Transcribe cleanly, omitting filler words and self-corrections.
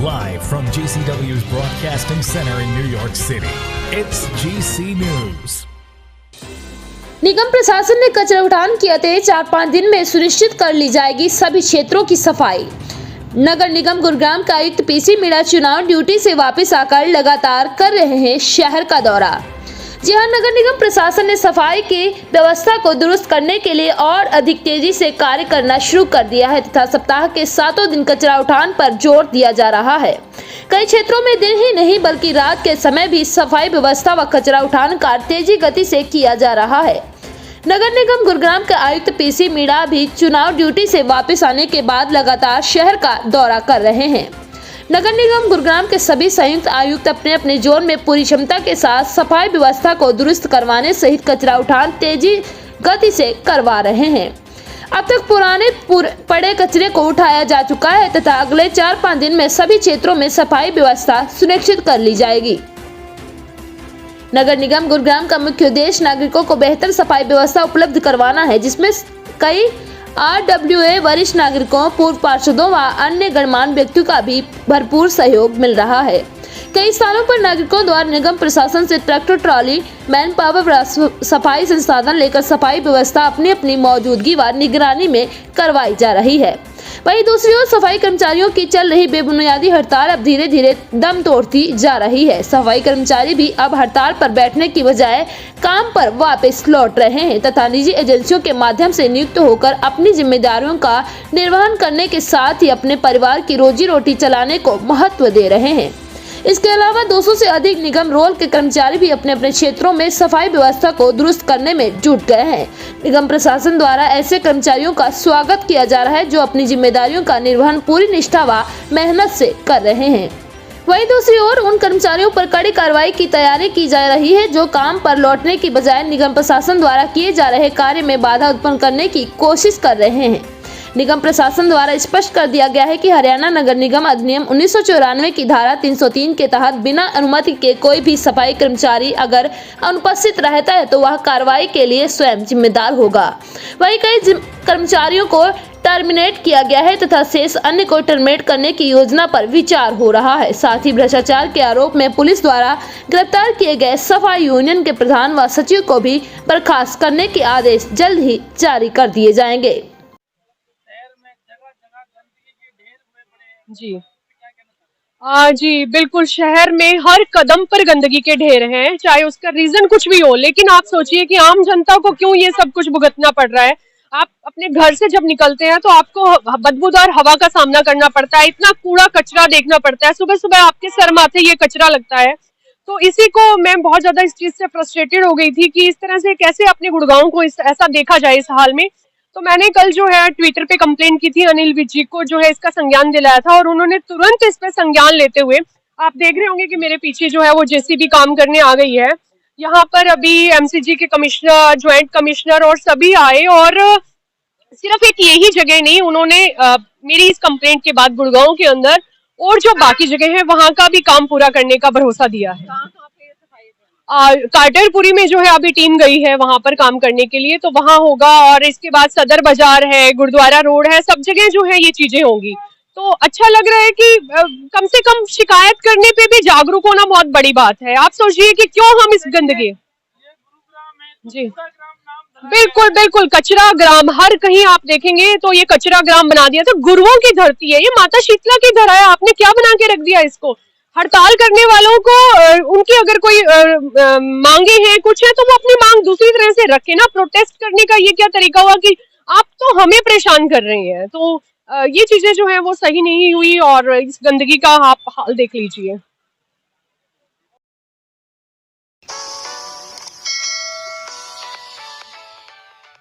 Live from GCW's Broadcasting Center in New York City, it's GC News. निगम प्रशासन ने कचरा उठान किए थे 4-5 दिन में सुनिश्चित कर ली जाएगी सभी क्षेत्रों की सफाई। नगर निगम गुरुग्राम का आयुक्त पीसी मीणा चुनाव ड्यूटी से वापस आकर लगातार कर रहे हैं शहर का दौरा। जी हां, नगर निगम प्रशासन ने सफाई की व्यवस्था को दुरुस्त करने के लिए और अधिक तेजी से कार्य करना शुरू कर दिया है तथा सप्ताह के 7 दिन कचरा उठान पर जोर दिया जा रहा है। कई क्षेत्रों में दिन ही नहीं बल्कि रात के समय भी सफाई व्यवस्था व कचरा उठान कार्य तेजी गति से किया जा रहा है। नगर निगम गुरुग्राम के आयुक्त पीसी मीणा भी चुनाव ड्यूटी से वापस आने के बाद लगातार शहर का दौरा कर रहे हैं। नगर निगम गुरुग्राम के सभी संयुक्त आयुक्त अपने अपने जोन में पूरी क्षमता के साथ सफाई व्यवस्था को दुरुस्त करवाने सहित कचरा उठान तेजी गति से करवा रहे हैं। अब तक पुराने पड़े कचरे को उठाया जा चुका है तथा अगले 4-5 दिन में सभी क्षेत्रों में सफाई व्यवस्था सुनिश्चित कर ली जाएगी। नगर निगम गुरुग्राम का मुख्य उद्देश्य नागरिकों को बेहतर सफाई व्यवस्था उपलब्ध करवाना है, जिसमें कई RWA वरिष्ठ नागरिकों, पूर्व पार्षदों व अन्य गणमान्य व्यक्तियों का भी भरपूर सहयोग मिल रहा है। कई स्थानों पर नागरिकों द्वारा निगम प्रशासन से ट्रैक्टर ट्रॉली, मैन पावर, सफाई संसाधन लेकर सफाई व्यवस्था अपनी अपनी मौजूदगी व निगरानी में करवाई जा रही है। वहीं दूसरी ओर सफाई कर्मचारियों की चल रही बेबुनियादी हड़ताल अब धीरे धीरे दम तोड़ती जा रही है। सफाई कर्मचारी भी अब हड़ताल पर बैठने की बजाय काम पर वापस लौट रहे हैं तथा निजी एजेंसियों के माध्यम से नियुक्त होकर अपनी जिम्मेदारियों का निर्वहन करने के साथ ही अपने परिवार की रोजी रोटी चलाने को महत्व दे रहे हैं। इसके अलावा 200 से अधिक निगम रोल के कर्मचारी भी अपने अपने क्षेत्रों में सफाई व्यवस्था को दुरुस्त करने में जुट गए हैं। निगम प्रशासन द्वारा ऐसे कर्मचारियों का स्वागत किया जा रहा है जो अपनी जिम्मेदारियों का निर्वहन पूरी निष्ठा व मेहनत से कर रहे हैं। वहीं दूसरी ओर उन कर्मचारियों पर कड़ी कार्रवाई की तैयारी की जा रही है जो काम पर लौटने की बजाय निगम प्रशासन द्वारा किए जा रहे कार्य में बाधा उत्पन्न करने की कोशिश कर रहे हैं। निगम प्रशासन द्वारा स्पष्ट कर दिया गया है कि हरियाणा नगर निगम अधिनियम 1994 की धारा 303 के तहत बिना अनुमति के कोई भी सफाई कर्मचारी अगर अनुपस्थित रहता है तो वह कार्रवाई के लिए स्वयं जिम्मेदार होगा। वहीं कई कर्मचारियों को टर्मिनेट किया गया है तथा शेष अन्य को टर्मिनेट करने की योजना पर विचार हो रहा है। साथ ही भ्रष्टाचार के आरोप में पुलिस द्वारा गिरफ्तार किए गए सफाई यूनियन के प्रधान व सचिव को भी बर्खास्त करने के आदेश जल्द ही जारी कर दिए जाएंगे। जी जी बिल्कुल, शहर में हर कदम पर गंदगी के ढेर हैं, चाहे उसका रीजन कुछ भी हो। लेकिन आप सोचिए कि आम जनता को क्यों ये सब कुछ भुगतना पड़ रहा है। आप अपने घर से जब निकलते हैं तो आपको बदबूदार हवा का सामना करना पड़ता है, इतना कूड़ा कचरा देखना पड़ता है, सुबह सुबह आपके सर माथे ये कचरा लगता है। तो इसी को मैं बहुत ज्यादा इस चीज से फ्रस्ट्रेटेड हो गई थी कि इस तरह से कैसे अपने गुड़गांव को ऐसा देखा जाए इस हाल में। तो मैंने कल जो है ट्विटर पे कंप्लेंट की थी, अनिल विज जी को जो है इसका संज्ञान दिलाया था और उन्होंने तुरंत इस पे संज्ञान लेते हुए, आप देख रहे होंगे कि मेरे पीछे जो है वो जेसीबी काम करने आ गई है। यहाँ पर अभी एमसीजी के कमिश्नर, ज्वाइंट कमिश्नर और सभी आए और सिर्फ एक यही जगह नहीं, उन्होंने मेरी इस कंप्लेंट के बाद गुड़गांव के अंदर और जो बाकी जगह है वहां का भी काम पूरा करने का भरोसा दिया है। कार्टरपुरी में जो है अभी टीम गई है वहां पर काम करने के लिए, तो वहां होगा। और इसके बाद सदर बाजार है, गुरुद्वारा रोड है, सब जगह जो है ये चीजें होंगी। तो अच्छा लग रहा है कि कम से कम शिकायत करने पे भी जागरूक होना बहुत बड़ी बात है। आप सोचिए कि क्यों हम इस गंदगी, जी बिल्कुल बिल्कुल, कचरा ग्राम हर कहीं आप देखेंगे तो ये कचरा ग्राम बना दिया। तो गुरुओं की धरती है ये, माता शीतला की धरा है, आपने क्या बना के रख दिया इसको। हड़ताल करने वालों को उनकी अगर कोई मांगे हैं कुछ है तो वो अपनी मांग दूसरी तरह से रखे ना। प्रोटेस्ट करने का ये क्या तरीका हुआ कि आप तो हमें परेशान कर रहे हैं। तो ये चीजें जो है वो सही नहीं हुई और इस गंदगी का आप हाल देख लीजिए।